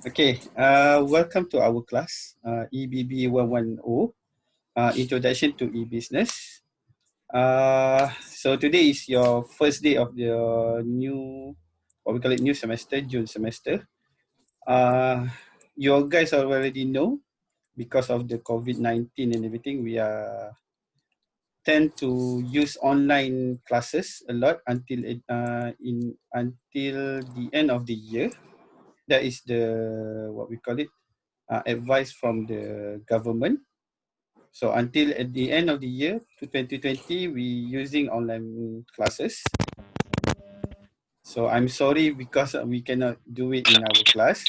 Okay, welcome to our class, EBB 110, Introduction to E-Business. So today is your first day of the new, what we call it, new semester, June semester. You guys already know, because of the COVID-19 and everything, we are tend to use online classes a lot until the end of the year. That is the, what we call it, advice from the government. So until at the end of the year to 2020, we using online classes. So I'm sorry because we cannot do it in our class.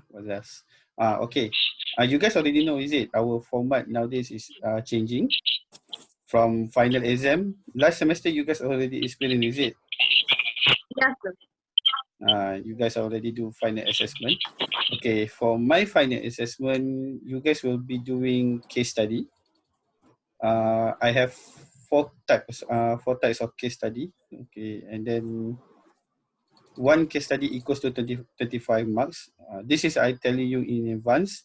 What else? Okay. You guys already know, is it? Our format nowadays is changing from final exam. Last semester, you guys already experienced, is it? Yes, You guys already do final assessment. Okay, for my final assessment, you guys will be doing case study. I have four types of case study. Okay, and then one case study equals to 25 marks. This is I telling you in advance,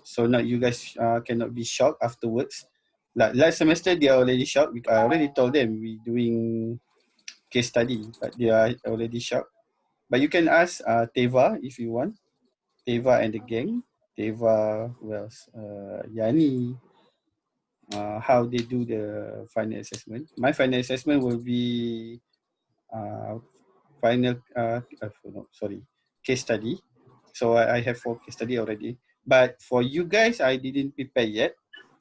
so not you guys cannot be shocked afterwards. Like last semester, they are already shocked because I already told them we doing case study, but they are already shocked. But you can ask Teva if you want. Teva and the gang. Teva, who else? Yani, how they do the final assessment. My final assessment will be case study. So I have 4 case study already. But for you guys, I didn't prepare yet.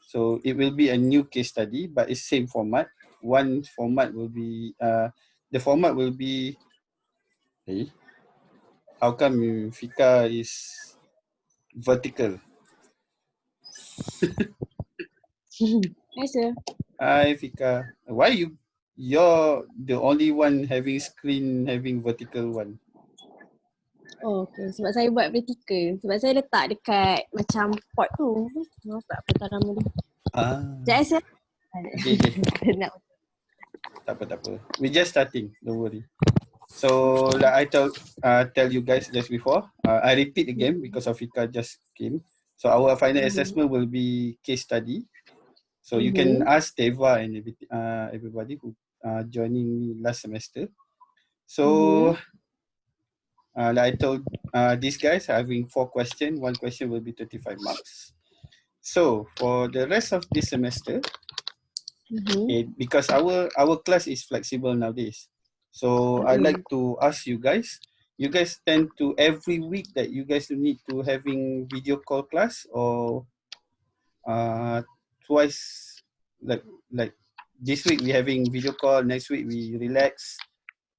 So it will be a new case study, but it's same format. One format will be, the format will be, hey, how come Fika is vertical? Hi, sir. Hi Fika. Why you're the only one having screen having vertical one? Oh, okay. Sebab saya buat vertical. Sebab saya letak dekat macam pot tu. Apa tak nama dia. Sekejap sir. Okay. Nak. Tak apa. We just starting, don't worry. So like I tell you guys just before, I repeat again because of Fika just came. So our final assessment will be case study. So you can ask Teva and everybody who joining me last semester. So like I told these guys, having 4 questions. One question will be 35 marks. So for the rest of this semester, because our class is flexible nowadays. So I like to ask you guys tend to every week that you guys need to having video call class, or twice, like this week we having video call, next week we relax,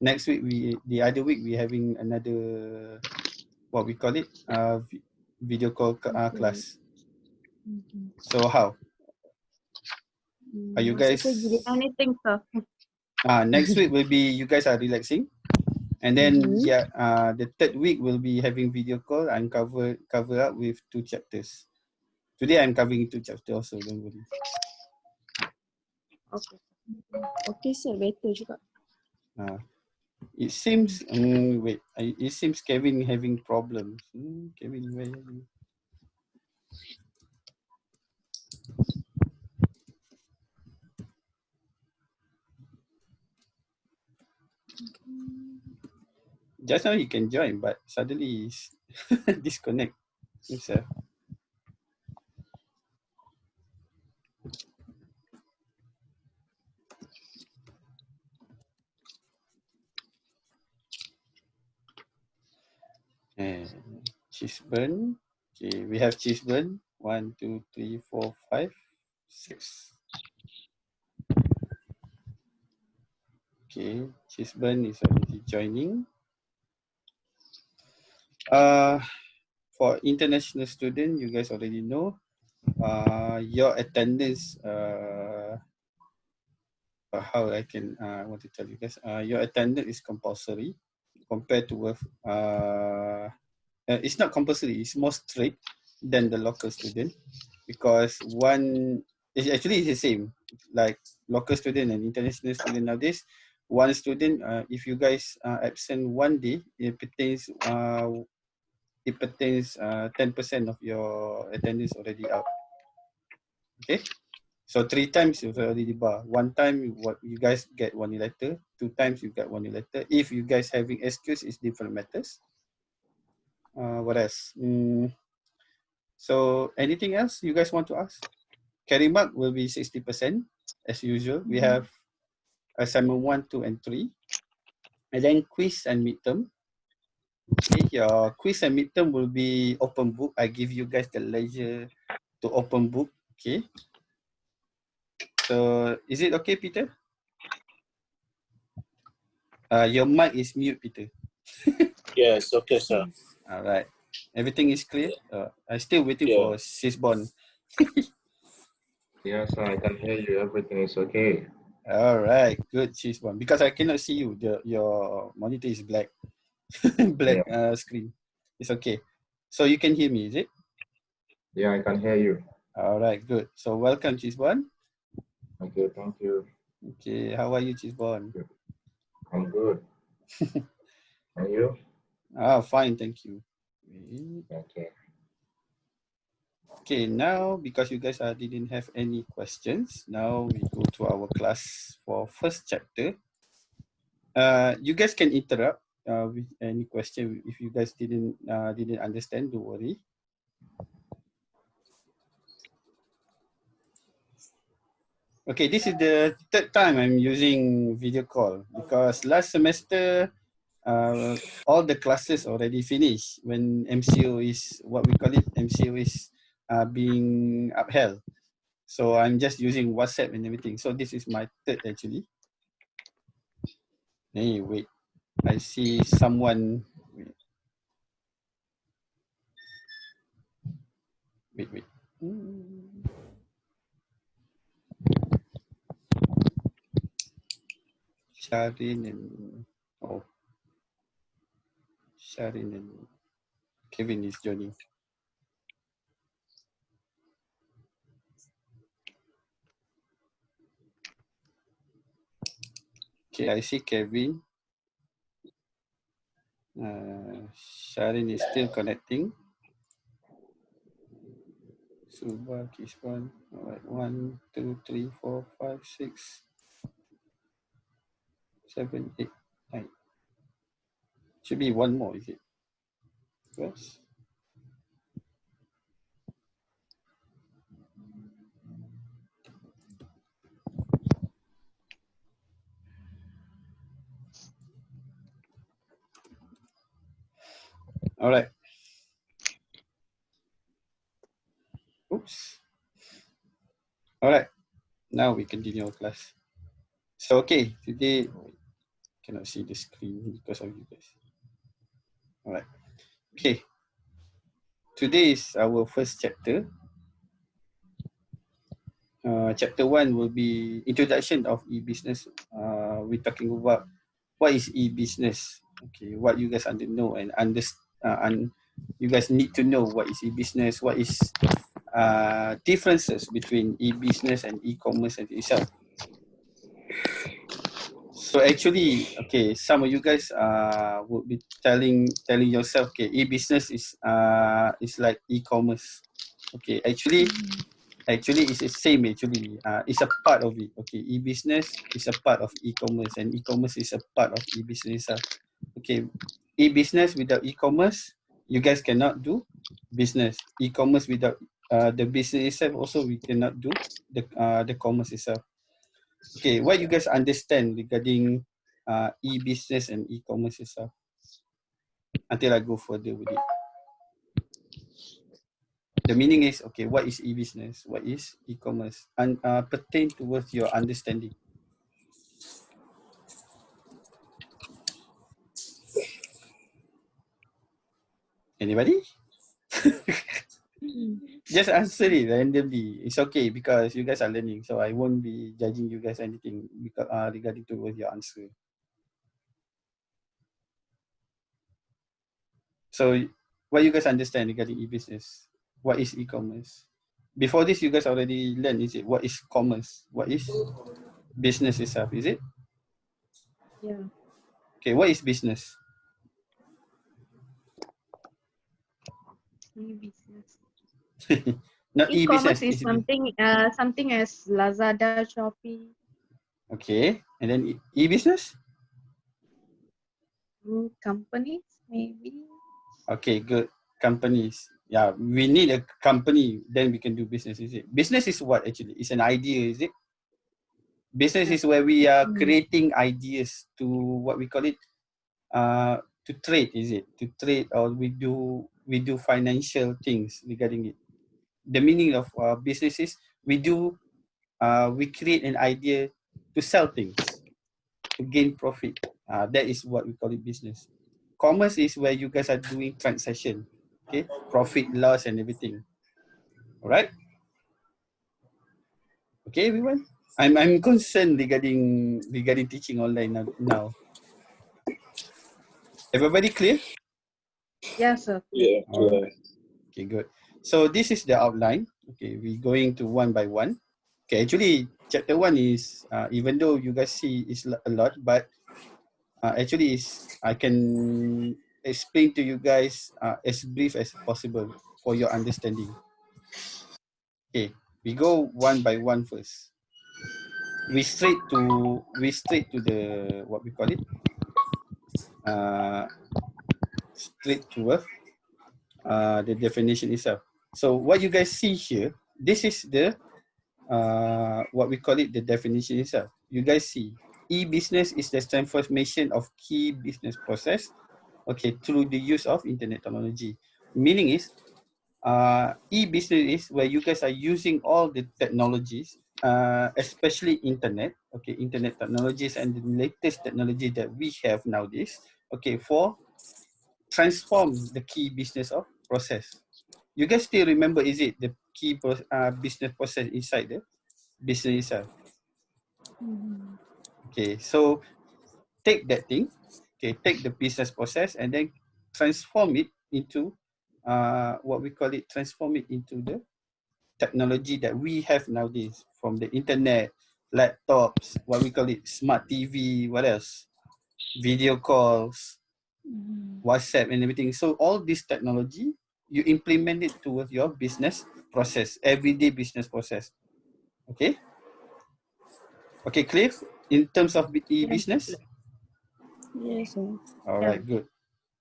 next week the other week we having another, what we call it, video call class. So how are you guys? Anything, sir. Next week will be you guys are relaxing, and then the third week will be having video call. I'm cover up with 2 chapters. Today I'm covering 2 chapters also, don't worry. Okay. Okay, sir. Better juga. It seems it seems Kevin having problems. Kevin, where are you? Just now he can join, but suddenly he's disconnect himself. Cheese burn. Okay, we have cheese burn. 1, 2, 3, 4, 5, 6. Okay, cheese burn is already joining. For international student, you guys already know, your attendance, how I can want to tell you guys, your attendance is compulsory compared to it's not compulsory, it's more strict than the local student, because it's the same, like local student and international student nowadays, one student, if you guys absent one day, it pertains 10% of your attendance already out. Okay, so 3 times is already bar. 1 time what you guys get 1 letter, 2 times you get 1 letter. If you guys having excuse, it's different matters. What else? So anything else you guys want to ask? Carry mark will be 60% as usual. We have assignment 1, 2, and 3. And then quiz and midterm. Okay, your quiz and midterm will be open book. I give you guys the leisure to open book. Okay. So is it okay, Peter? Your mic is mute, Peter. Yes, okay, sir. All right. Everything is clear? I'm still waiting for Sisbon. Yes, I can hear you. Everything is okay. All right, good, Sisbon. Because I cannot see you. Your monitor is black. Black screen. It's okay. So you can hear me, is it? Yeah, I can hear you. All right, good. So welcome, Chisbon. Okay, thank you. Okay, how are you, Chisbon? I'm good. And you? Fine, thank you. Okay. Okay, now because you guys didn't have any questions, now we go to our class for first chapter. You guys can interrupt with any question if you guys didn't understand. Don't worry. Okay, this is the third time I'm using video call because last semester all the classes already finished when MCO is what we call it. MCO is being upheld. So I'm just using WhatsApp and everything. So this is my third actually. Hey, wait. I see someone. Wait. Sharin and Sharin and Kevin is joining. Okay, I see Kevin. Sharin is still connecting. Suba, Kispan. All right, 1, 2, 3, 4, 5, 6, 7, 8, 9. Should be one more, is it? Yes. All right. Oops. All right. Now we continue our class. So, okay, today, cannot see the screen because of you guys. All right. Okay. Today is our first chapter. Chapter 1 will be introduction of e-business. We're talking about what is e-business. Okay, what you guys know and understand. You guys need to know what is e-business, what is differences between e-business and e-commerce itself. So actually, okay, some of you guys would be telling yourself, okay, e-business is like e-commerce. Okay, actually it's the same actually. It's a part of it. Okay, e-business is a part of e-commerce and e-commerce is a part of e-business. Okay, e-business without e-commerce, you guys cannot do business. E-commerce without the business itself also we cannot do the commerce itself. Okay, what you guys understand regarding e-business and e-commerce itself? Until I go further with it. The meaning is, okay, what is e-business? What is e-commerce? And pertain towards your understanding. Anybody? Just answer it randomly. It's okay because you guys are learning. So I won't be judging you guys anything because, regarding towards your answer. So what you guys understand regarding e-business? What is e-commerce? Before this, you guys already learned, is it? What is commerce? What is business itself, is it? Yeah. Okay, what is business? E-business. Not e-business. E-commerce is something as Lazada, Shopee, Okay, and then e-business? companies maybe. Okay, good. Companies. Yeah, we need a company, then we can do business, is it? Business is what actually? It's an idea, is it? Business is where we are creating ideas to what we call it, to trade, is it? To trade, or we do financial things regarding it. The meaning of business is we create an idea to sell things, to gain profit. That is what we call it business. Commerce is where you guys are doing transaction, okay, profit, loss, and everything. All right. Okay, everyone. I'm concerned regarding teaching online now. Everybody clear? Yes, sir. Yeah, All clear. right. Okay, good. So this is the outline. Okay, we're going to one by one. Okay, actually, chapter 1 is, even though you guys see it's a lot, but actually I can explain to you guys as brief as possible for your understanding. Okay, we go one by one first. We straight to the what we call it. Straight to the definition itself. So what you guys see here, this is the what we call it, the definition itself. You guys see, e-business is the transformation of key business process, okay, through the use of internet technology. Meaning is, e-business is where you guys are using all the technologies, especially internet, okay, internet technologies and the latest technology that we have nowadays, okay, for transform the key business of process. You guys still remember, is it the key business process inside the business itself? Okay, so take that thing, okay, take the business process and then transform it into what we call it, transform it into the technology that we have nowadays, from the internet, laptops, what we call it, smart TV, what else? Video calls, WhatsApp and everything. So all this technology, you implement it towards your business process, everyday business process. Okay? Okay, clear in terms of e-business? Yes, sir. All right, good.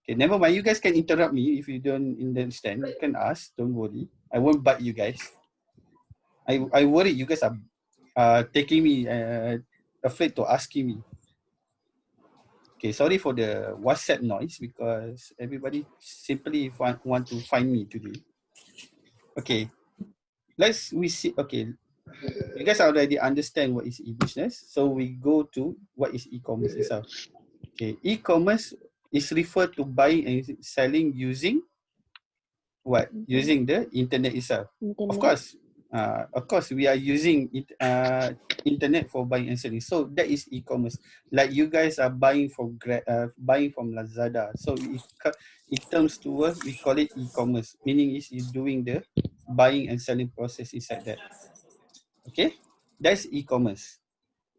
Okay, never mind. You guys can interrupt me if you don't understand. You can ask. Don't worry. I won't bite you guys. I worry you guys are taking me, afraid to asking me. Okay, sorry for the WhatsApp noise because everybody simply want to find me today. Okay, we see. Okay, you guys already understand what is e-business. So we go to what is e-commerce itself. Okay, e-commerce is referred to buying and selling using what? Using the internet itself. Internet. Of course, we are using internet for buying and selling. So that is e-commerce. Like you guys are buying from buying from Lazada. So it terms to us, we call it e-commerce. Meaning is you doing the buying and selling process inside that. Okay, that's e-commerce.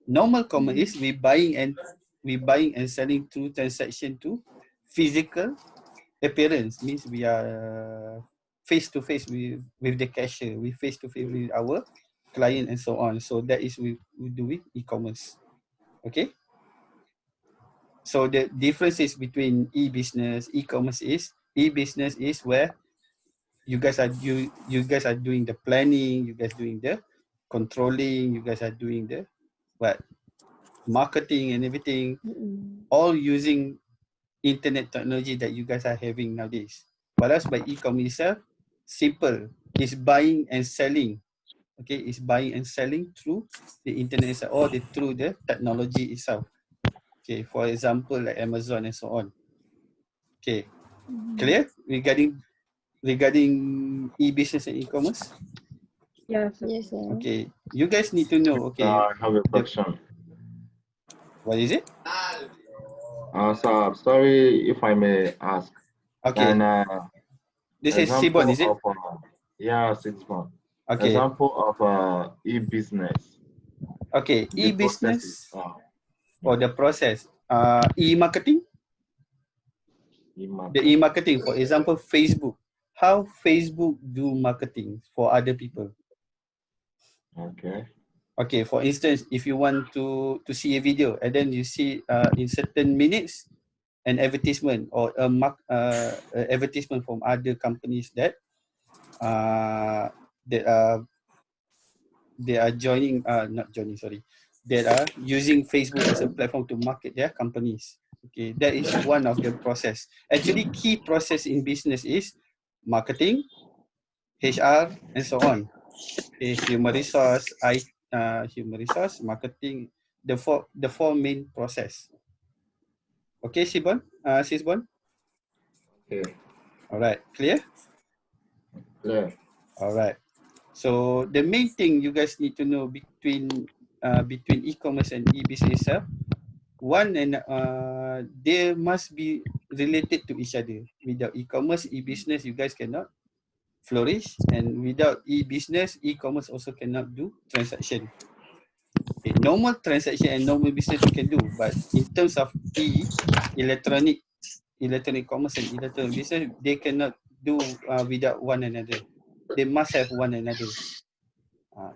Normal commerce is we buying and selling through transaction to physical appearance, means we are face to face with the cashier, we face to face with our client and so on. So that is we do with e-commerce. Okay. So the differences between e-business, e-commerce is, e-business is where you guys are doing the planning, you guys doing the controlling, you guys are doing the what, marketing and everything, all using internet technology that you guys are having nowadays. Whereas by e-commerce itself, simple, is buying and selling. Okay, is buying and selling through the internet itself, or through the technology itself. Okay, for example, like Amazon and so on. Okay, clear regarding e-business and e-commerce? Yes, sir. Yes, sir. Okay, you guys need to know. Okay, I have a question. what is it? So sorry if I may ask. Okay, And this is Sibon, is it? Yeah, 6 months. Okay, Example of e-business. okay, The process e-business is or the process. e-marketing. The e-marketing, for example, Facebook. How Facebook do marketing for other people. Okay. Okay, for instance, if you want to see a video and then you see in certain minutes an advertisement or a advertisement from other companies that that they are joining, not joining, sorry, that are using Facebook as a platform to market their companies. Okay, that is one of the process. Actually, key process in business is marketing, HR, and so on. Okay, human resource, human resource, marketing, the four main process. Okay, Sisbon? Okay. All right, clear? Clear. All right. So the main thing you guys need to know between e-commerce and e-business itself, one and they must be related to each other. Without e-commerce, e-business, you guys cannot flourish, and without e-business, e-commerce also cannot do transaction. Okay, normal transaction and normal business you can do, but in terms of electronic commerce and electronic business, they cannot do without one another. They must have one another.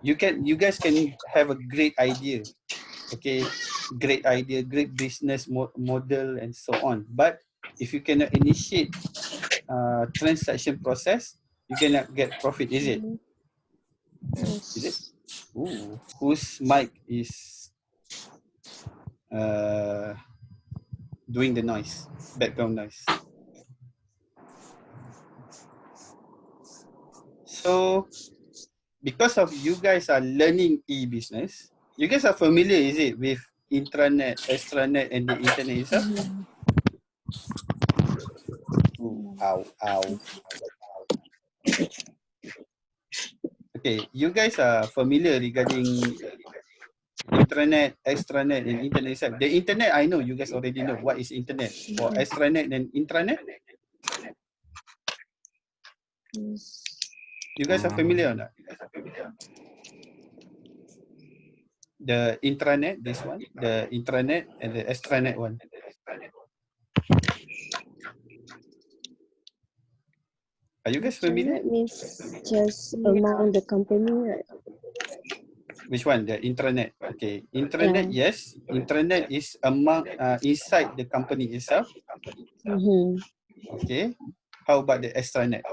You guys can have a great idea, okay, great idea, great business model, and so on. But if you cannot initiate transaction process, you cannot get profit. Is it? Is it? Yes. Ooh, whose mic is doing the noise, background noise? So, because of you guys are learning e-business, you guys are familiar, is it, with intranet, extranet, and the internet itself? Ooh, ow, ow. Okay, you guys are familiar regarding intranet, extranet, and internet itself. The internet, I know you guys already know what is internet. For extranet and intranet, Yes. you guys are familiar or not? The intranet, this one, the intranet, and the extranet one. Are you guys familiar? Internet means just among the company, right? Which one? The intranet. Okay, intranet. Yeah. Yes, intranet is among inside the company itself. Okay. How about the extranet?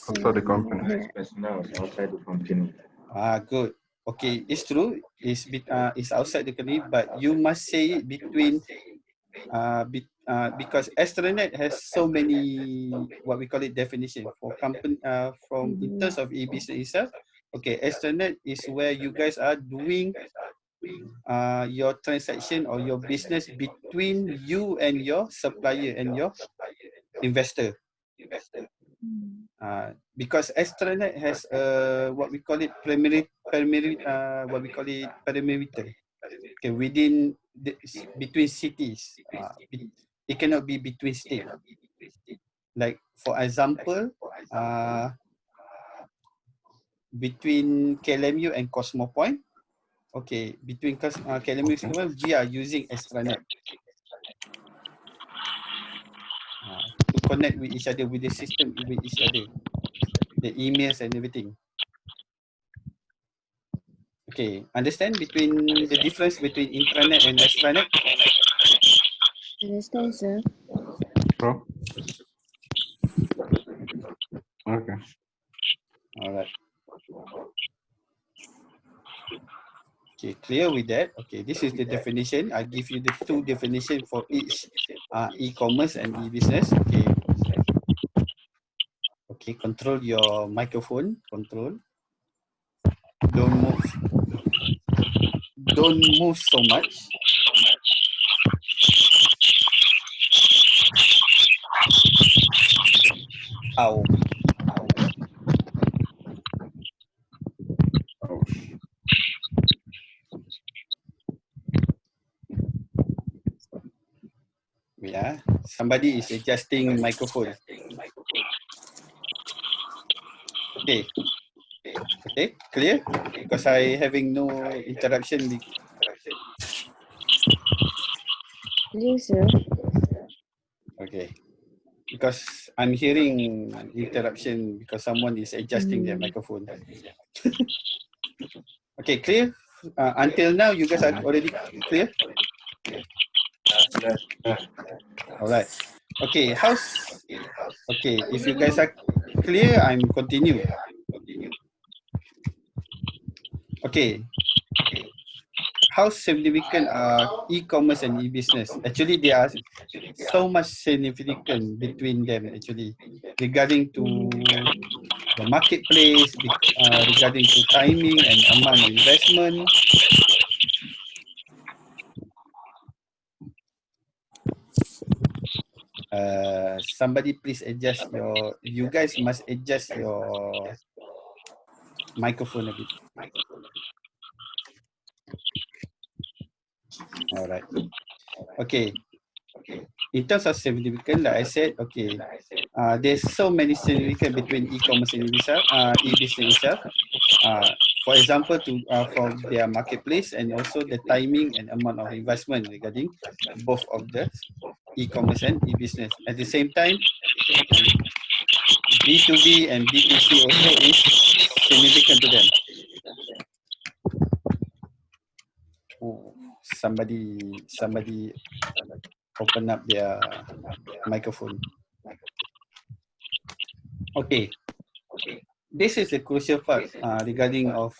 Outside the company. Personnel outside the company. Good. Okay, it's true. It's outside the company, but you must say it between because extranet has so many what we call it definition for company from in terms of e-business itself. Okay, extranet is where you guys are doing your transaction or your business between you and your supplier and your investor. Because extranet has what we call it perimeter. Okay, within between cities. It cannot be between states. Like for example, between KLMU and Cosmo Point. Okay, between KLMU and Cosmo Point, we are using extranet to connect with each other, with the system, with each other, the emails and everything. Okay, understand between the difference between intranet and extranet? Understand, sir. Bro? Okay. All right. Okay, clear with that? Okay, this is the definition. I give you the two definition for each e-commerce and e-business. Okay. Okay, control your microphone. Control. Don't move. Don't move so much. Ow. Yeah, somebody is adjusting microphone. Okay. Okay, clear? Because I having no interruption. Yes, sir. Okay. Because I'm hearing interruption because someone is adjusting their microphone. Okay, clear? Until now, you guys are already clear? All right. Okay, okay, if you guys are clear, I'm continue. Okay. How significant are e-commerce and e-business? Actually, there are so much significant between them actually regarding to the marketplace, regarding to timing and amount of investment. Somebody please adjust you guys must adjust your microphone a bit. All right. Okay. In terms of significance, like I said, okay, there's so many significant between e-commerce and e-business itself. For example, for their marketplace and also the timing and amount of investment regarding both of the e-commerce and e-business. At the same time, B2B and B2C also is significant to them. Oh, somebody open up their microphone. Okay. This is a crucial part regarding of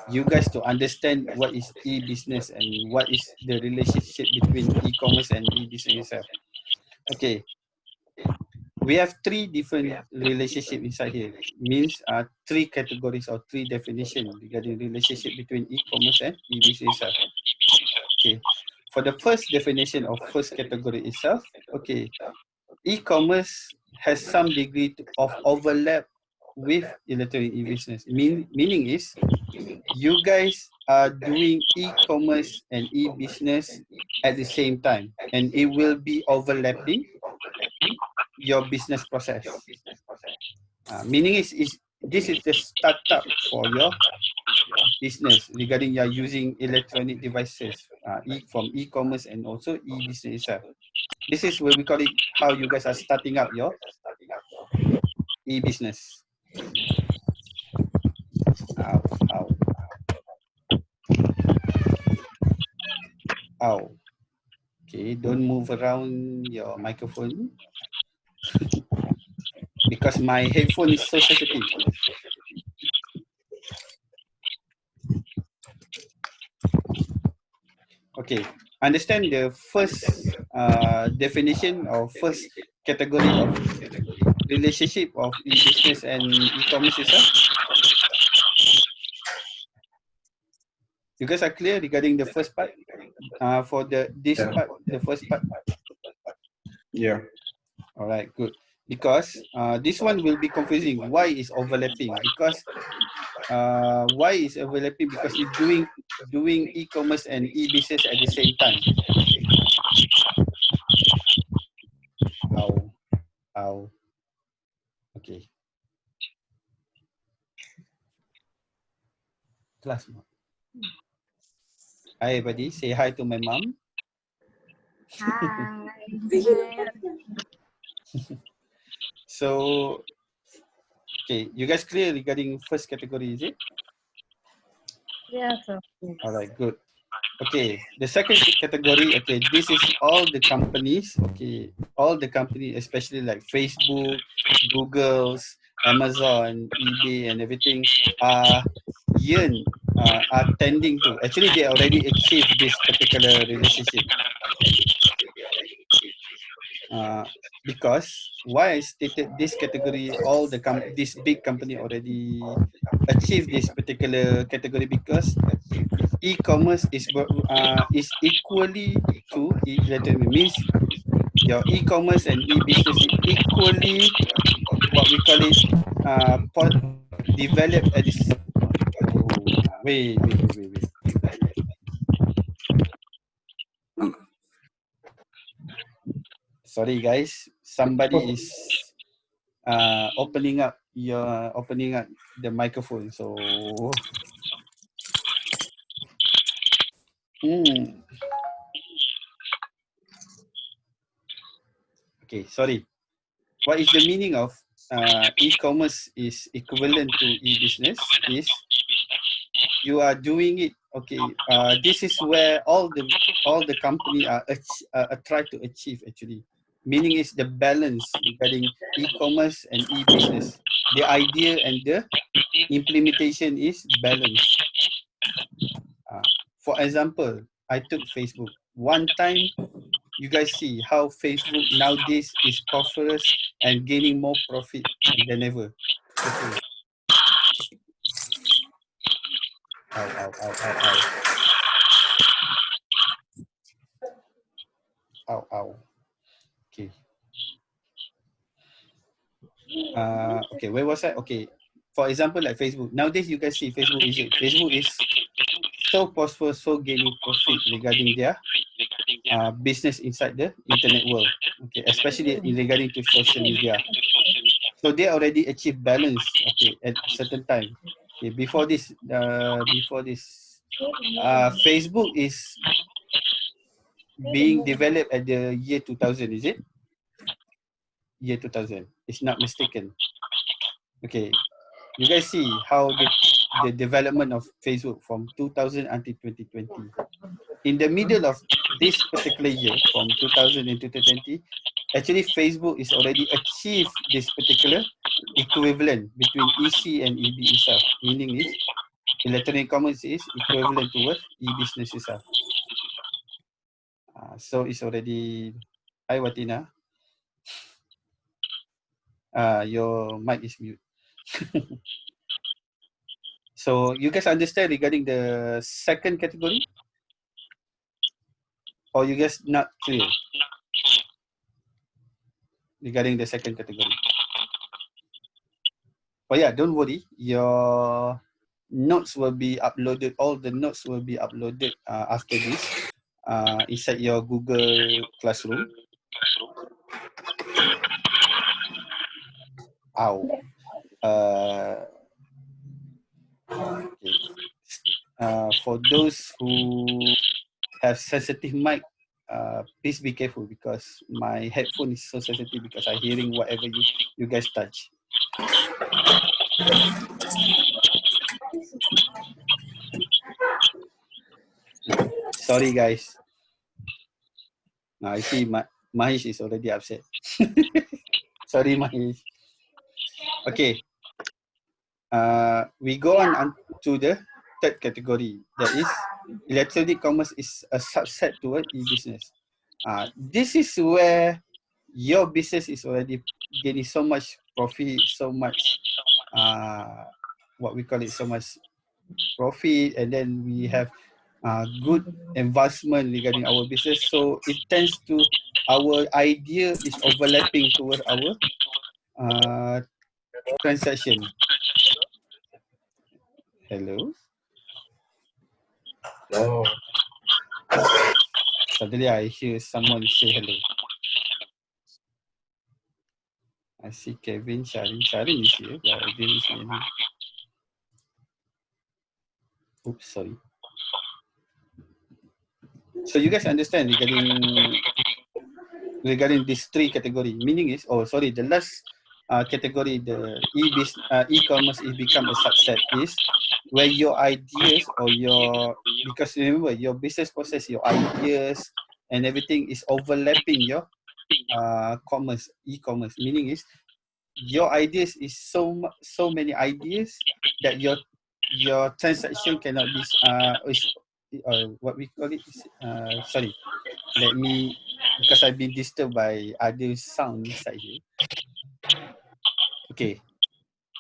you guys to understand what is e-business and what is the relationship between e-commerce and e-business itself. Okay, we have three different relationship inside here. Means three categories or three definition regarding relationship between e-commerce and e-business itself. Okay, for the first definition of first category itself, okay, e-commerce has some degree of overlap with electronic e-business. Meaning is you guys are doing e-commerce and e-business at the same time, and it will be overlapping your business process. Meaning is this is the startup for your business regarding you're using electronic devices from e-commerce and also e-business itself. This is where we call it how you guys are starting up your e-business. Ow. Okay, don't move around your microphone because my headphone is so sensitive. Okay, understand the first definition or first category of relationship of e-business and e-commerce itself? You guys are clear regarding the first part? For this part, the first part? Yeah. All right, good. Because this one will be confusing. Why is overlapping? Because why is overlapping? Because it's doing e-commerce and e-business at the same time. Ow. Okay. Class. Hi, everybody. Say hi to my mom. Hi. So, okay, you guys clear regarding first category, is it? Yes, sir. All right, good. Okay, the second category, okay, this is all the companies, okay, all the companies, especially like Facebook, Google's, Amazon, eBay, and everything are tending to. Actually, they already achieved this particular relationship. Because why I stated this category, all the this big company already achieved this particular category because e-commerce is equally to electronic. Means your e-commerce and e-business is equally what we call it developed at this. Oh, wait. Sorry guys, somebody is opening up the microphone. So Okay, sorry. What is the meaning of e-commerce is equivalent to e-business is you are doing it. Okay, this is where all the company are try to achieve actually. Meaning is the balance regarding e-commerce and e-business. The idea and the implementation is balance. For example, I took Facebook. One time, you guys see how Facebook nowadays is prosperous and gaining more profit than ever. Okay. Ow, ow, ow, ow, ow. Ow, ow. Okay. Okay, where was I? Okay. For example, like Facebook. Nowadays, you guys see Facebook is so prosperous, so gaining profit regarding their business inside the internet world. Okay, especially in regarding to social media. So they already achieve balance. Okay, at certain time. Okay, before this, Facebook is being developed at the year 2000. Is it? Year 2000. It's not mistaken. Okay, you guys see how the development of Facebook from 2000 until 2020. In the middle of this particular year, from 2000 and 2020, actually Facebook is already achieved this particular equivalent between EC and EB itself. Meaning is electronic commerce is equivalent towards e-business itself. So it's already. Hi Watina. Your mic is mute. So you guys understand regarding the second category? Or you guys not clear regarding the second category? Oh yeah, don't worry. Your notes will be uploaded. All the notes will be uploaded after this inside your Google Classroom. Ow. Okay. For those who have sensitive mic, please be careful because my headphone is so sensitive because I'm hearing whatever you guys touch. Sorry guys. Now I see Mahesh is already upset. Sorry Mahesh. Okay. We go on to the third category. That is electronic commerce is a subset toward e-business. This is where your business is already getting so much profit, so much what we call it, so much profit, and then we have good investment regarding our business. So it tends to our idea is overlapping towards our transaction. Hello. No. Suddenly I hear someone say hello. I see Kevin, Sharin. Sharin is here, but I didn't see any. Oops, sorry. So you guys understand regarding these three category. Meaning is, oh sorry, the last category, the e-commerce is become a subset is where your ideas or your, because remember your business process, your ideas and everything is overlapping your e-commerce. Meaning is your ideas is so many ideas that your transaction cannot be what we call it is, sorry, let me, because I've been disturbed by other sound inside here. Okay,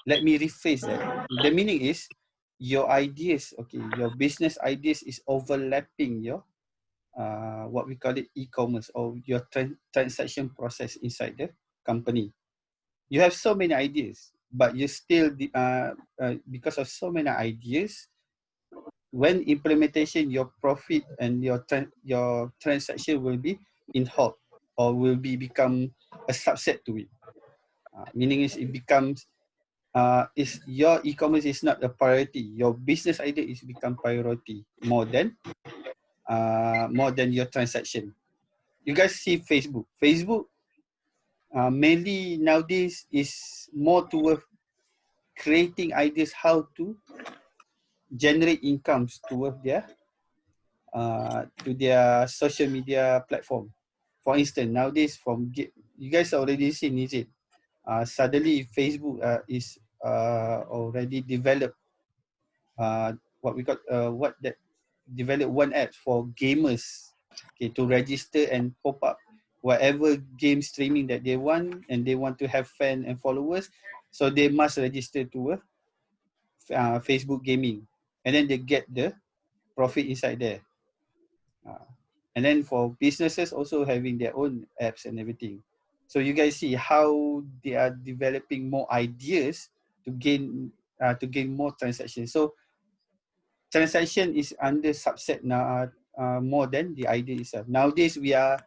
let me rephrase that. The meaning is your ideas, okay, your business ideas is overlapping your what we call it e-commerce or your transaction process inside the company. You have so many ideas, but you still because of so many ideas, when implementation, your profit and your transaction will be in halt or will become a subset to it. Meaning is it becomes is your e-commerce is not a priority. Your business idea is become priority more than your transaction. You guys see Facebook. Facebook mainly nowadays is more toward creating ideas how to generate incomes toward to their social media platform. For instance, nowadays you guys already seen, is it? Suddenly Facebook is already developed what we got what that develop one app for gamers, okay, to register and pop up whatever game streaming that they want, and they want to have fans and followers, so they must register to Facebook gaming, and then they get the profit inside there. And then for businesses also having their own apps and everything. So you guys see how they are developing more ideas to gain more transactions. So transaction is under subset now more than the idea itself. Nowadays we are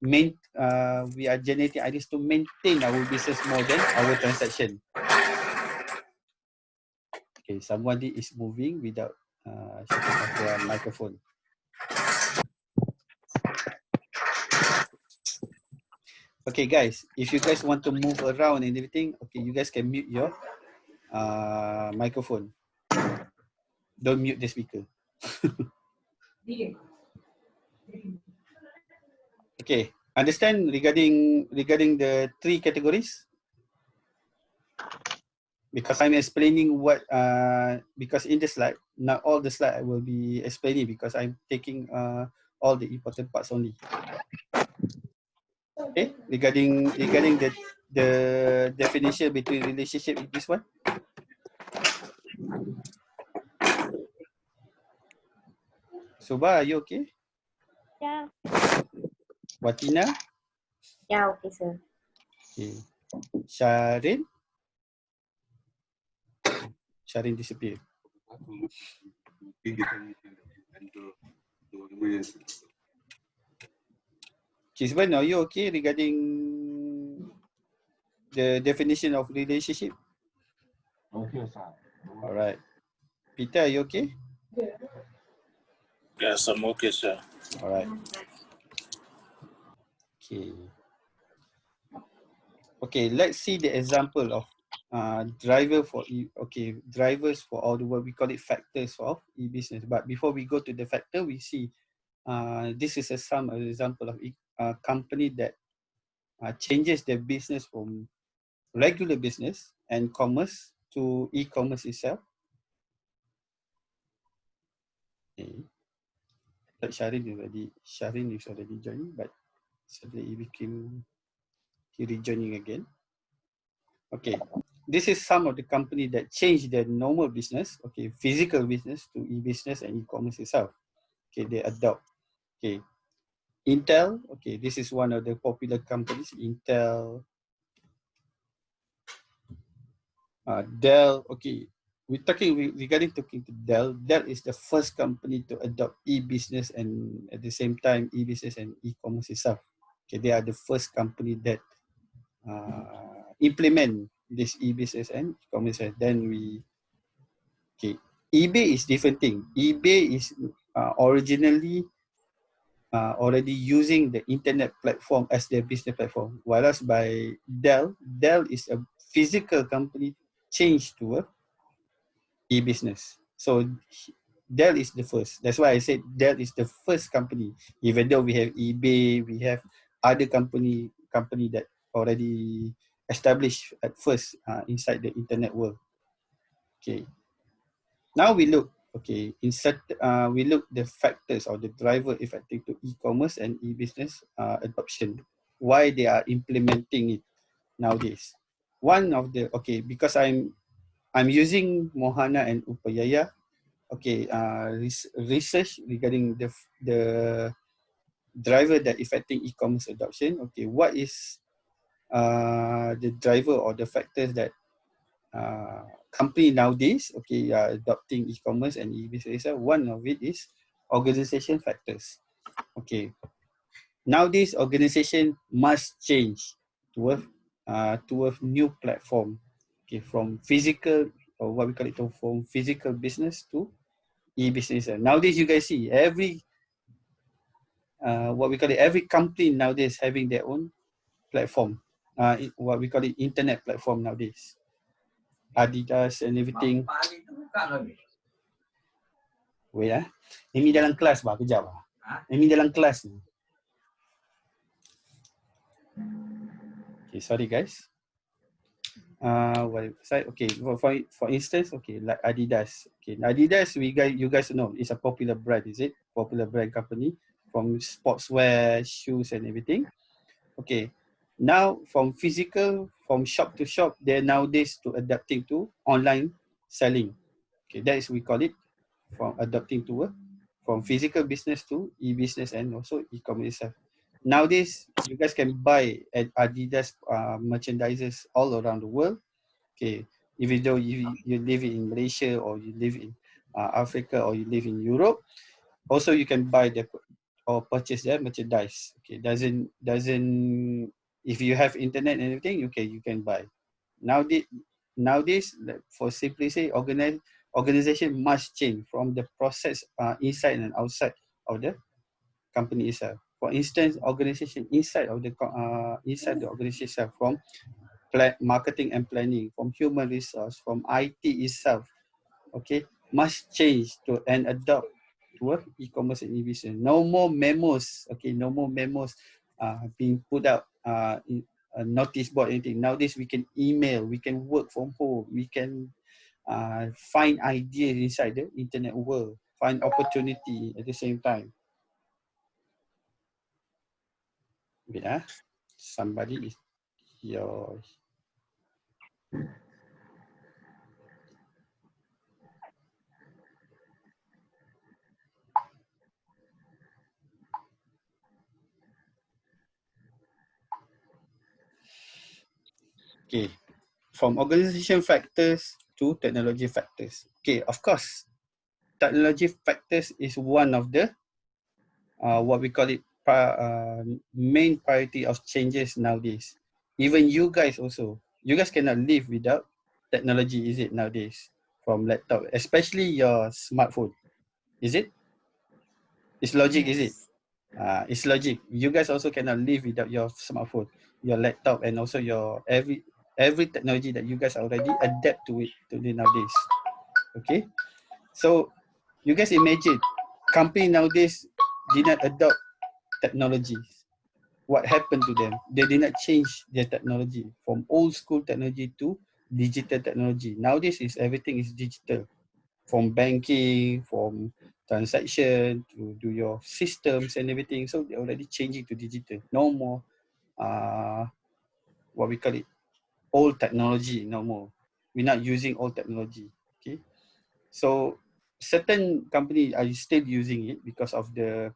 generating ideas to maintain our business more than our transaction. Okay, somebody is moving without shutting off their microphone. Okay, guys, if you guys want to move around and everything, okay, you guys can mute your microphone. Don't mute the speaker. Okay, understand regarding the 3 categories? Because I'm explaining what because in the slide, not all the slide I will be explaining because I'm taking all the important parts only. Okay, regarding the definition between relationship in this one. Suba, are you okay? Yeah. Watina? Yeah, okay, sir. Okay. Sharin? Sharin disappeared. Kisban, are you okay regarding the definition of relationship? Okay, sir. All right. Peter, are you okay? Yes, I'm okay, sir. All right. Okay. Okay, let's see the example of drivers for all the what we call it factors of e-business. But before we go to the factor, we see this is some example of a company that changes their business from regular business and commerce to e-commerce itself. Okay. Like Sharin is already joining, but suddenly he rejoining again. Okay, this is some of the company that changed their normal business, okay, physical business to e-business and e-commerce itself. Okay, they adopt. Okay, Intel. Okay, this is one of the popular companies. Intel, Dell. Okay, regarding talking to Dell. Dell is the first company to adopt e-business and at the same time e-business and e-commerce itself. Okay, they are the first company that implement this e-business and e-commerce. Then okay, eBay is different thing. eBay is originally already using the internet platform as their business platform, whereas by Dell is a physical company changed to a e-business. So Dell is the first. That's why I said Dell is the first company. Even though we have eBay, we have other company that already established at first inside the internet world. Okay. Now we look. Okay. We look the factors or the driver affecting to e-commerce and e-business adoption. Why they are implementing it nowadays. One of the because I'm using Mohana and Upayaya. Okay, research regarding the driver that affecting e-commerce adoption. Okay, what is the driver or the factors that company nowadays adopting e-commerce and e-business? One of it is organization factors. Okay, nowadays organization must change to a new platform. Okay, from physical or what we call it from physical business to e-business. Nowadays, you guys see every every company nowadays having their own platform. what we call it, internet platform nowadays. Adidas and everything. Wait Amy dalam kelas bah, kejap bah. Amy dalam kelas ni. Okay, sorry guys. Okay, for instance, okay, like Adidas. Okay, Adidas, you guys know, it's a popular brand, is it? Popular brand company from sportswear, shoes, and everything. Okay, now from shop to shop, they're nowadays to adapting to online selling. Okay, that is we call it from adapting to from physical business to e-business and also e-commerce itself. Nowadays, you guys can buy at Adidas merchandises all around the world. Okay, even though you live in Malaysia or you live in Africa or you live in Europe, also you can buy or purchase their merchandise. Okay, doesn't if you have internet and everything, okay, you can buy. Nowadays, for simply say, organization must change from the process inside and outside of the company itself. For instance, organization inside the organization itself, from marketing and planning, from human resource, from IT itself, okay, must change to and adopt to e-commerce and e-business. No more memos, okay, no more memos being put out in a notice board, anything. Nowadays we can email, we can work from home, we can find ideas inside the internet world, find opportunity at the same time. Wait, somebody is your. Okay, from organization factors to technology factors. Okay, of course, technology factors is one of the what we call it main priority of changes nowadays. Even you guys also, you guys cannot live without technology, is it, nowadays? From laptop, especially your smartphone, is it? It's logic, is it? It's logic. You guys also cannot live without your smartphone, your laptop, and also your every technology that you guys already adapt to it today nowadays. Okay, so you guys imagine, company nowadays did not adopt technologies. What happened to them? They did not change their technology from old school technology to digital technology. Nowadays, everything is digital, from banking, from transaction to do your systems and everything. So they're already changing to digital. No more what we call it, old technology. No more. We're not using old technology. Okay. So certain companies are still using it because of the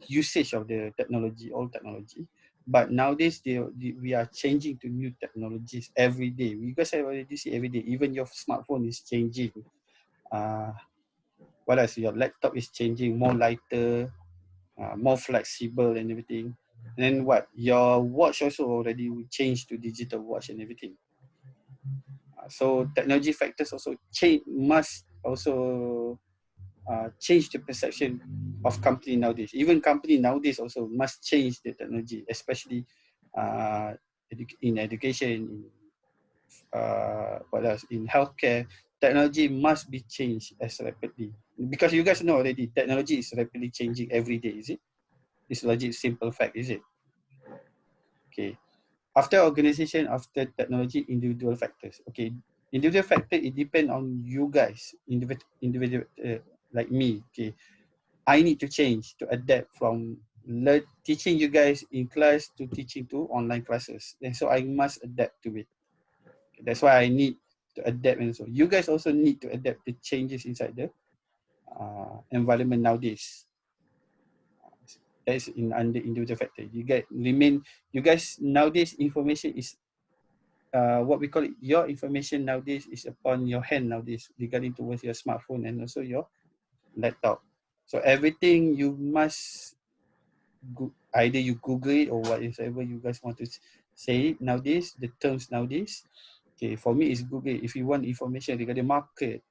usage of the technology, old technology. But nowadays, we are changing to new technologies every day. You guys have already see every day. Even your smartphone is changing. What else? Your laptop is changing, more lighter, more flexible and everything. And then what? Your watch also already changed to digital watch and everything. So technology factors also must also change the perception of company nowadays. Even company nowadays also must change the technology, especially in education, in what else? In healthcare. Technology must be changed as rapidly, because you guys know already, technology is rapidly changing every day, is it? It's logic, simple fact, is it? Okay. After organization, after technology, individual factors. Okay, individual factor, it depends on you guys, individual like me. Okay, I need to change to adapt from teaching you guys in class to teaching to online classes. And so I must adapt to it. That's why I need to adapt, and so you guys also need to adapt the changes inside the environment nowadays. That is under individual factor. You guys nowadays, information is what we call it, your information nowadays is upon your hand nowadays, regarding towards your smartphone and also your laptop. So everything you must either you Google it or whatever you guys want to say it nowadays, the terms nowadays. Okay, for me it's Google. If you want information regarding market,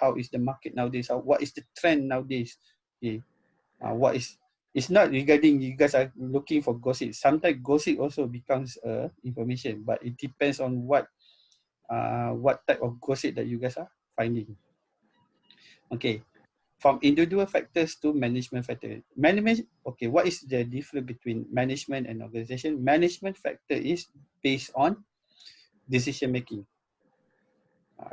how is the market nowadays? What is the trend nowadays? Okay, what is it's not regarding you guys are looking for gossip. Sometimes gossip also becomes information, but it depends on what type of gossip that you guys are finding. Okay, from individual factors to management factor. Management, okay, what is the difference between management and organization? Management factor is based on decision making,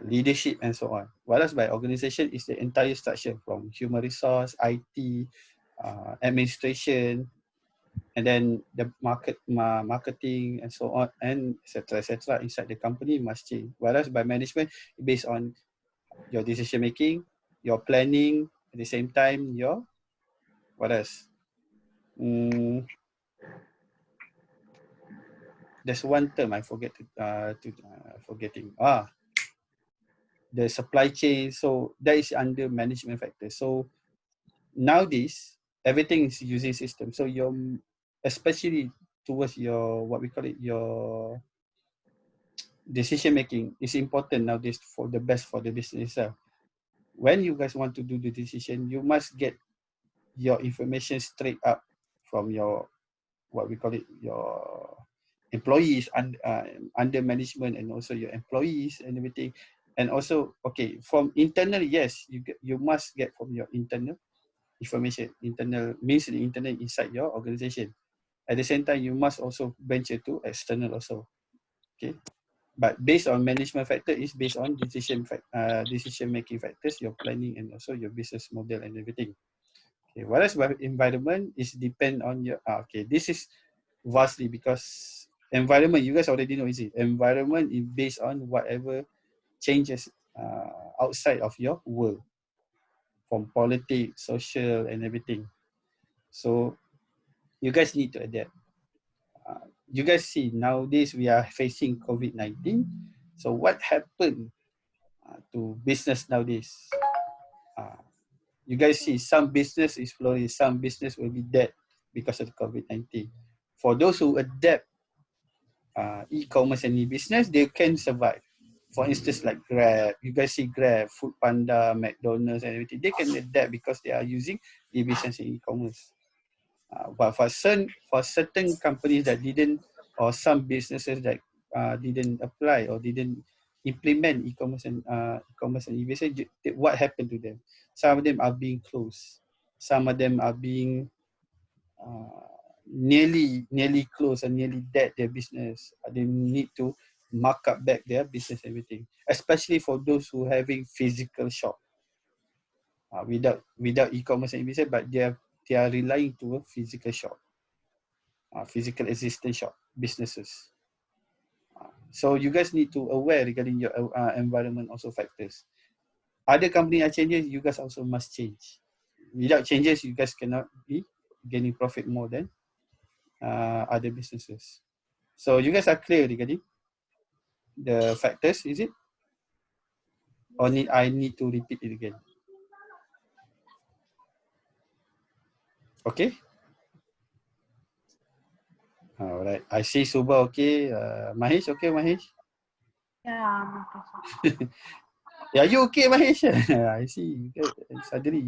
leadership, and so on. Whereas by organization is the entire structure from human resource, IT, administration, and then the marketing, and so on, and etc. Inside the company must change. Whereas by management, based on your decision making, your planning, at the same time your what else? There's one term I forget forgetting. The supply chain. So that is under management factor. So nowadays everything is using system. So your especially towards your what we call it your decision making is important nowadays for the best for the business itself. When you guys want to do the decision, you must get your information straight up from your what we call it your employees under management, and also your employees and everything. And also, okay, from internal, yes, you must get from your internal information. Internal means the internal inside your organization. At the same time, you must also venture to external also. Okay, but based on management factor is based on decision making factors, your planning, and also your business model and everything. Okay, whereas by environment is depend on your okay, this is vastly because environment, you guys already know, is it? Environment is based on whatever changes outside of your world, from politics, social, and everything. So you guys need to adapt. You guys see nowadays we are facing COVID-19. So what happened to business nowadays? You guys see some business is flourishing, some business will be dead because of the COVID-19. For those who adapt e-commerce and e-business, they can survive. For instance, like Grab, you guys see Grab, Food Panda, McDonald's, and everything. They can adapt because they are using e-business and e-commerce. But for certain companies that didn't, or some businesses that didn't apply or didn't implement e-commerce and e-business, what happened to them? Some of them are being closed. Some of them are being nearly close and nearly dead their business. They need to mark up back their business, everything. Especially for those who having physical shop without e-commerce and business, but they are relying to a physical shop, physical existing shop businesses. So you guys need to aware regarding your environment also factors. Other company are changes, you guys also must change. Without changes, you guys cannot be gaining profit more than other businesses. So you guys are clear regarding the factors, is it? Or I need to repeat it again? Okay. All right. I see Suba okay. Mahesh okay, Mahesh? Yeah. Yeah, you okay, Mahesh? I see. Suddenly.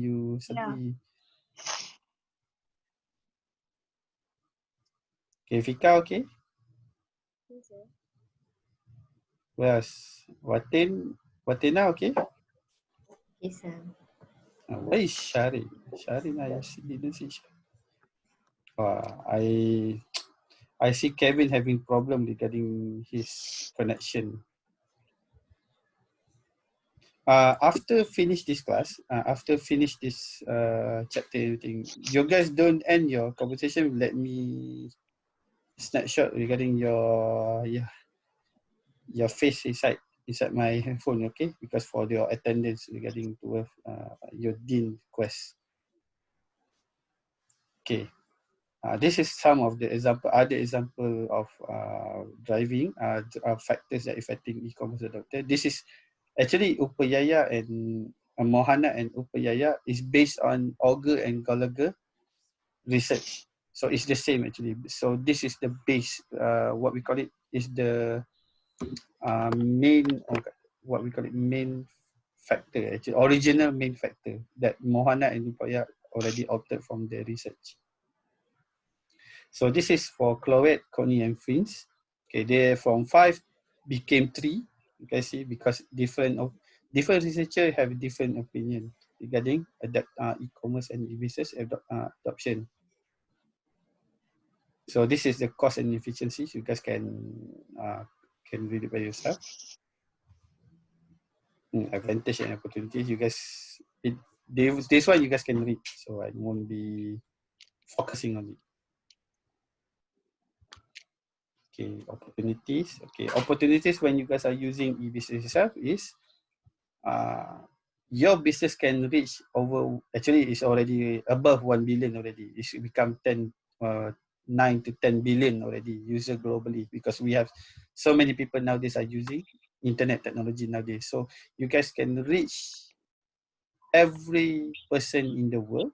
Okay, Fika okay? Yes, sir. Yes. Watina okay? Yes, sir. Where is Shari? Shari, I didn't see Shari. I see Kevin having problem regarding his connection. After finish this class, after finish this chapter, everything, you guys don't end your conversation. Let me snapshot regarding your face inside my phone, okay? Because for your attendance regarding to your dean quest. Okay. This is some of the other example of driving factors that affecting e-commerce adopter. This is actually Upayaya and Mohana and Upayaya is based on Auger and Gallagher research. So it's the same actually. So this is the base, what we call it is the main, what we call it main factor, actually original main factor that Mohana and Upayaya already opted from the research. So this is for Cloet, Connie, and Fins. Okay, they from 5 became 3. You can see because different researchers have different opinion regarding e-commerce and e-business adoption. So this is the cost and efficiencies. You guys can read it by yourself. Advantage and opportunities. You guys, this one you guys can read. So I won't be focusing on it. Okay, opportunities. Okay, opportunities when you guys are using e-business itself is your business can reach over, actually it's already above 1 billion already. It should become 9 to 10 billion already user globally, because we have so many people nowadays are using internet technology nowadays. So you guys can reach every person in the world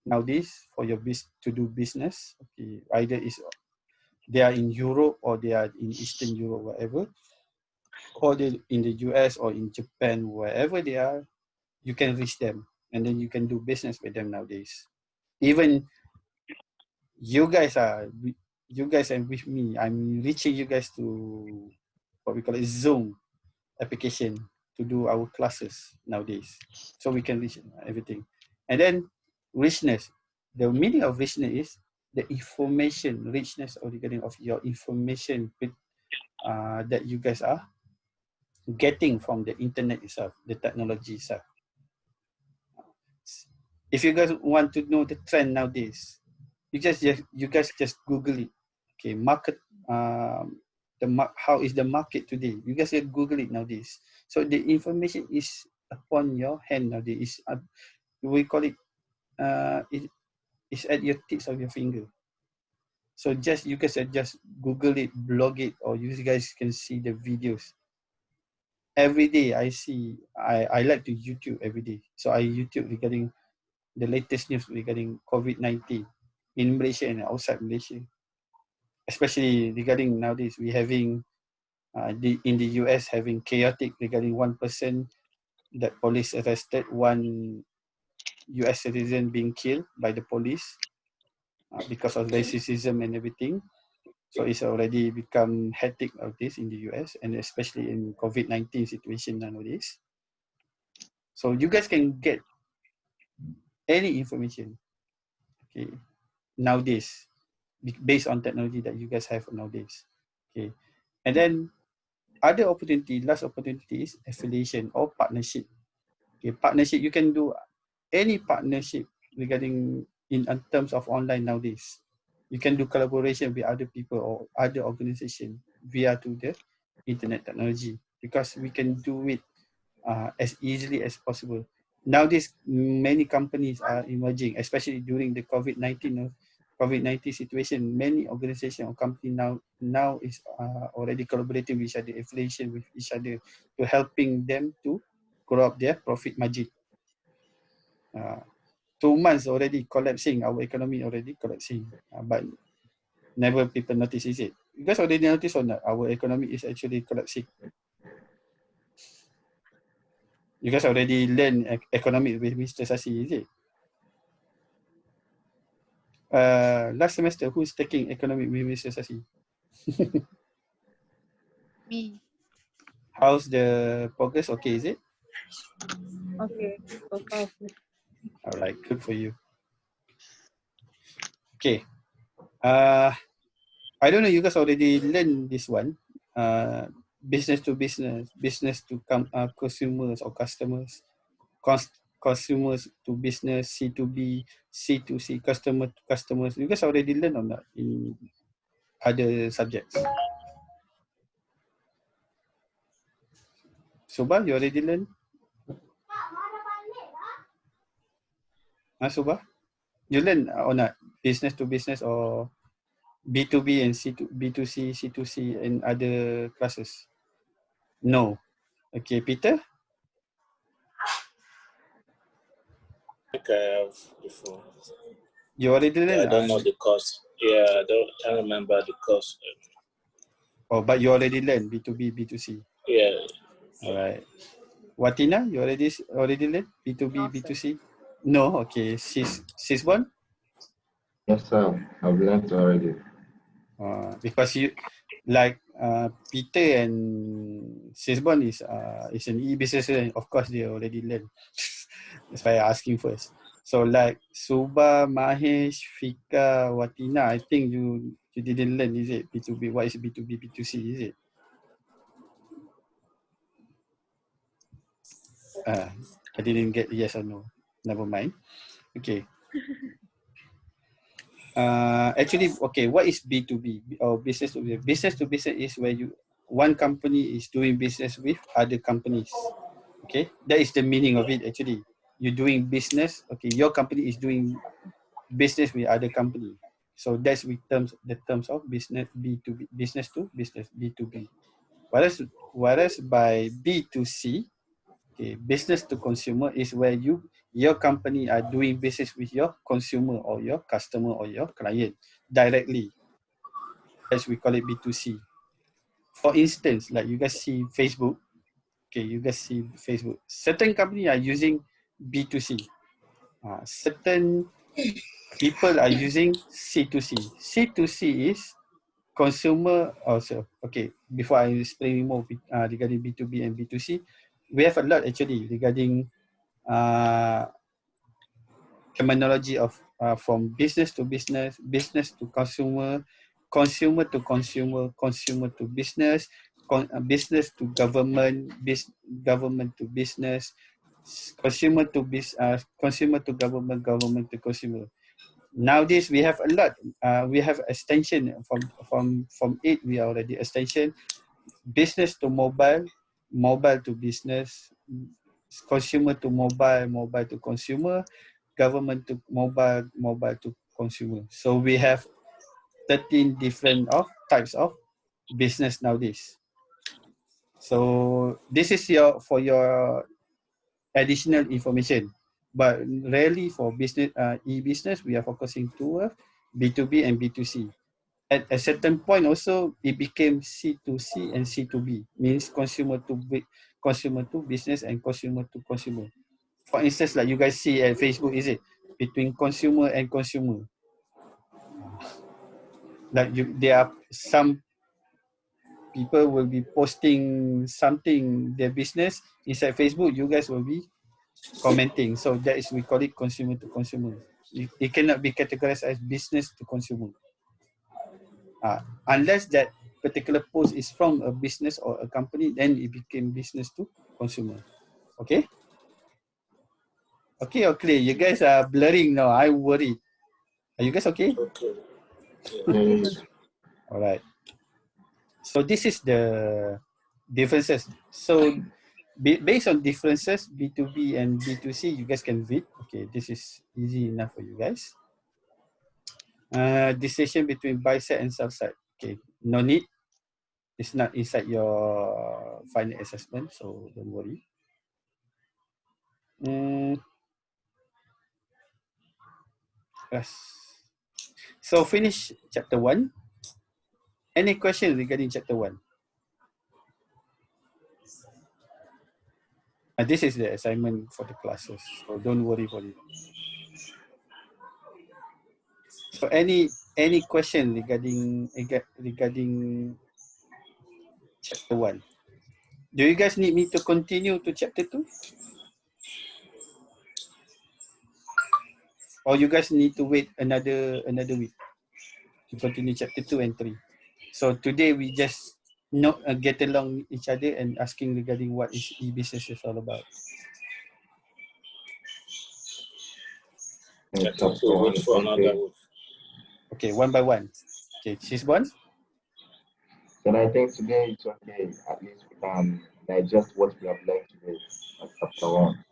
nowadays for your to do business. Okay, either they are in Europe or they are in Eastern Europe, whatever, or they in the US or in Japan, wherever they are, you can reach them and then you can do business with them nowadays. Even you guys and with me, I'm reaching you guys to what we call it Zoom application to do our classes nowadays. So we can reach everything. And then richness. The meaning of richness is the information, richness or regarding of your information that you guys are getting from the internet itself, the technology itself. If you guys want to know the trend nowadays, you guys just Google it. Okay, market. How is the market today? You guys can Google it nowadays. So the information is upon your hand nowadays. We call it. It's at your tips of your finger. So you guys just Google it, blog it, or you guys can see the videos. Every day I like to YouTube every day. So I YouTube regarding the latest news regarding COVID-19 in Malaysia and outside Malaysia. Especially regarding nowadays, we having in the US having chaotic regarding one person that police arrested, one US citizen being killed by the police because of racism and everything. So it's already become hectic of this in the US and especially in COVID-19 situation nowadays. So you guys can get any information, okay, nowadays based on technology that you guys have nowadays. Okay, and then other opportunity, last opportunity is affiliation or partnership. Okay, partnership, you can do any partnership regarding in terms of online nowadays. You can do collaboration with other people or other organization via to the internet technology, because we can do it as easily as possible. Nowadays, many companies are emerging, especially during the COVID-19 situation. Many organizations or companies now is already collaborating with each other, affiliation with each other, to helping them to grow up their profit margin. 2 months already collapsing, our economy already collapsing, but never people notice, is it? You guys already notice or not? Our economy is actually collapsing. You guys already learn economics with Mr. Sasi, is it? Last semester, who's taking economics with Mr. Sasi? Me. How's the progress? Okay, is it? Okay. So far. All right, good for you. Okay. I don't know, you guys already learned this one. Business to business, business to consumers or customers, consumers to business, C2B, C2C, customer to customers. You guys already learned on that in other subjects. Subha, you already learned? Subha? You learn or not? Business to business or B2B and B2C, C2C and other classes? No. Okay, Peter? I think I have before. You already learned? I don't know the course. Yeah, I can't remember the course. Oh, but you already learned B2B, B2C. Yeah. All right. Watina, you already learned B2B, No, B2C? No, okay. Sis one? Yes, sir. I've learned already. Because you like Peter and Sisbon is an e-business student. Of course, they already learned. That's why I asking first. So like Suba, Mahesh, Fika, Watina, I think you didn't learn, is it? B2B, what is B2B, B2C, is it? I didn't get yes or no. Never mind. Okay. Actually, okay, what is B2B or business to business? Business to business is where one company is doing business with other companies. Okay, that is the meaning of it actually. You're doing business, okay, your company is doing business with other company. So that's with the terms of business B2B, business to business, B2B. Whereas by B2C, okay, business to consumer is where your company are doing business with your consumer or your customer or your client directly. As we call it B2C. For instance, like you guys see Facebook, okay, you guys see Facebook. Certain company are using B2C. Certain people are using C2C. C2C is consumer also. Okay, before I explain more regarding B2B and B2C, we have a lot actually regarding terminology of from business to business, business to consumer, consumer to consumer, consumer to business, business to government, government to business, consumer to consumer to government, government to consumer. Nowadays we have a lot. We have extension from it. We are already extension business to mobile, mobile to business, consumer to mobile, mobile to consumer, government to mobile, mobile to consumer. So we have 13 different types of business nowadays. So this is for your additional information. But rarely for business e-business, we are focusing towards B2B and B2C. At a certain point also, it became C2C and C2B, means consumer to business and consumer to consumer. For instance, like you guys see at Facebook, is it? Between consumer and consumer. Like there are some people will be posting something, their business, inside Facebook, you guys will be commenting. So that is, we call it consumer to consumer. It cannot be categorized as business to consumer. Unless that particular post is from a business or a company, then it became business to consumer. Okay? Okay, okay. You guys are blurring now. I worry. Are you guys okay? Okay. Yes. All right. So this is the differences. So based on differences, B2B and B2C, you guys can read. Okay, this is easy enough for you guys. Decision between buy side and sell side. Okay, no need. It's not inside your final assessment, so don't worry. Yes. So finish chapter 1. Any question regarding chapter 1? This is the assignment for the classes, so don't worry for it. So any question regarding chapter 1? Do you guys need me to continue to chapter 2? Or you guys need to wait another week to continue chapter 2 and 3? So today we just get along each other and asking regarding what is e-business is all about. I think we'll wait for another week. Okay, one by one. Okay, Sisbon? Then I think today it's okay. At least we can digest what we have learned today at chapter 1.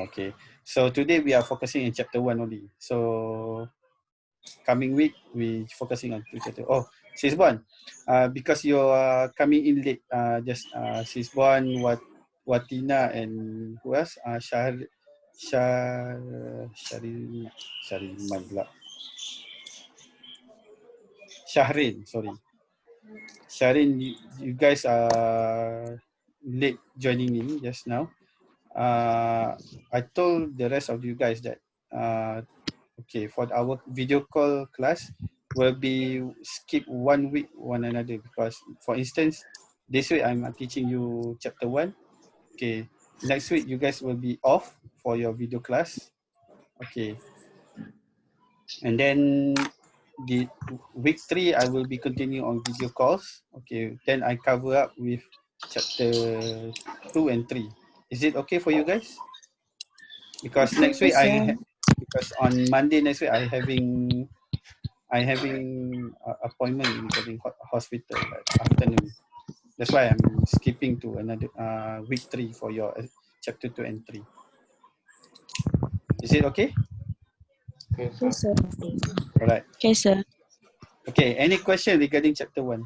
Okay, so today we are focusing in chapter 1 only. So coming week we focusing on 2 chapter. Oh, Sisbon, because you are coming in late, just Sisbon, Watina, and who else? Shahrin, sorry. Shahrin, you guys are late joining in just now. I told the rest of you guys that Okay, for our video call class will be skip 1 week one another, because for instance, this week I'm teaching you chapter 1. Okay, next week you guys will be off for your video class. Okay, and then the week 3 I will be continuing on video calls. Okay, then I cover up with chapter 2 and 3. Is it okay for you guys? Because next week because on Monday next week I having appointment regarding hospital at afternoon. That's why I'm skipping to another week 3 for your chapter 2 and 3. Is it okay? Okay, Okay, sir. sir. All right. Okay, sir. Okay. Any question regarding chapter 1?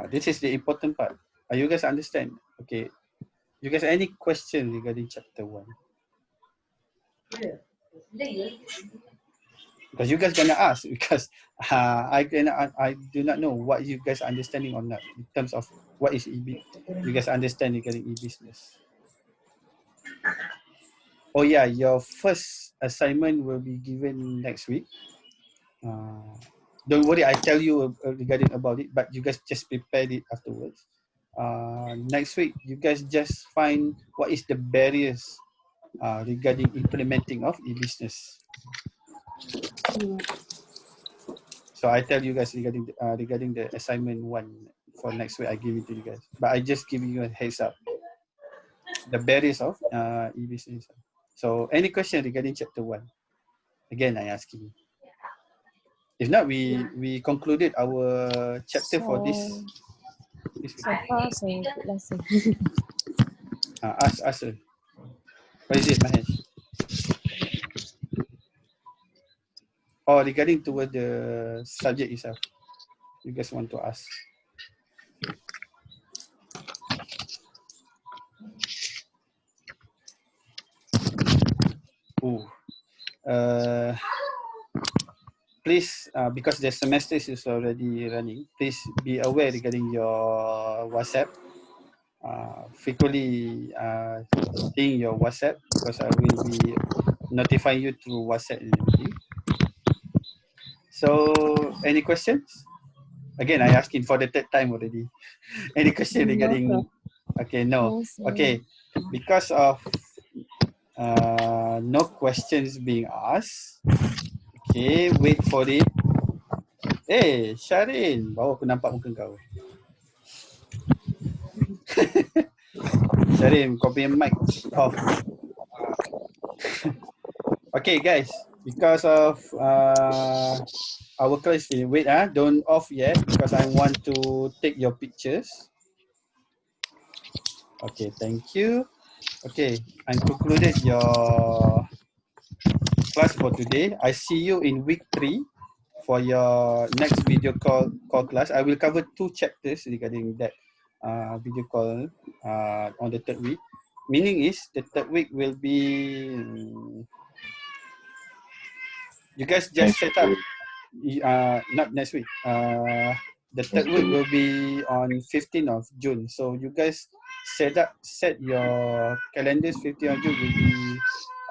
This is the important part. You guys understand? Okay. You guys any question regarding chapter 1? Because you guys gonna ask, because I do not know what you guys understanding or not in terms of what is EB. You guys understand regarding e-business. Oh yeah, your first assignment will be given next week. Don't worry, I tell you regarding about it, but you guys just prepare it afterwards. Next week, you guys just find what is the barriers regarding implementing of e-business. So I tell you guys regarding the assignment 1 for next week, I give it to you guys. But I just give you a heads up. The barriers of e-business. So any question regarding chapter 1? Again, I ask you. If not, we concluded our chapter for this week. So far, saya ikut lesson. Ask her. What is it, Mahesh? Or regarding toward the subject itself, you guys want to ask? Please, because the semester is already running, please be aware regarding your WhatsApp. Frequently seeing your WhatsApp, because I will be notifying you through WhatsApp and everything. So, any questions? Again, I asking for the third time already. Any question regarding? Okay, no. Okay, because of no questions being asked. Okay, wait for it. Hey, Sharin, baru aku nampak muka kau. Sharin, kau punya mic off. Okay, guys, because of our class, wait, don't off yet, because I want to take your pictures. Okay, thank you. Okay, I concluded your class for today. I see you in week 3 for your next video call class. I will cover 2 chapters regarding that video call on the 3rd week. Meaning is the 3rd week will be you guys just set up not next week. The 3rd week will be on 15th of June. So you guys set your calendars. 15th of June will be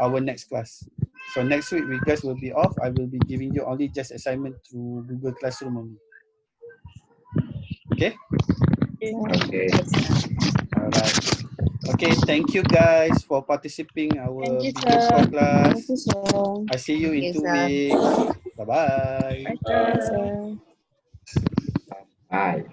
our next class. So next week we guys will be off. I will be giving you only just assignment through Google Classroom only. Okay? Okay. All right. Okay, thank you guys for participating in our video call class. Thank you, sir. I see you in 2 Yes, sir. weeks. Bye-bye. Bye, sir. Bye.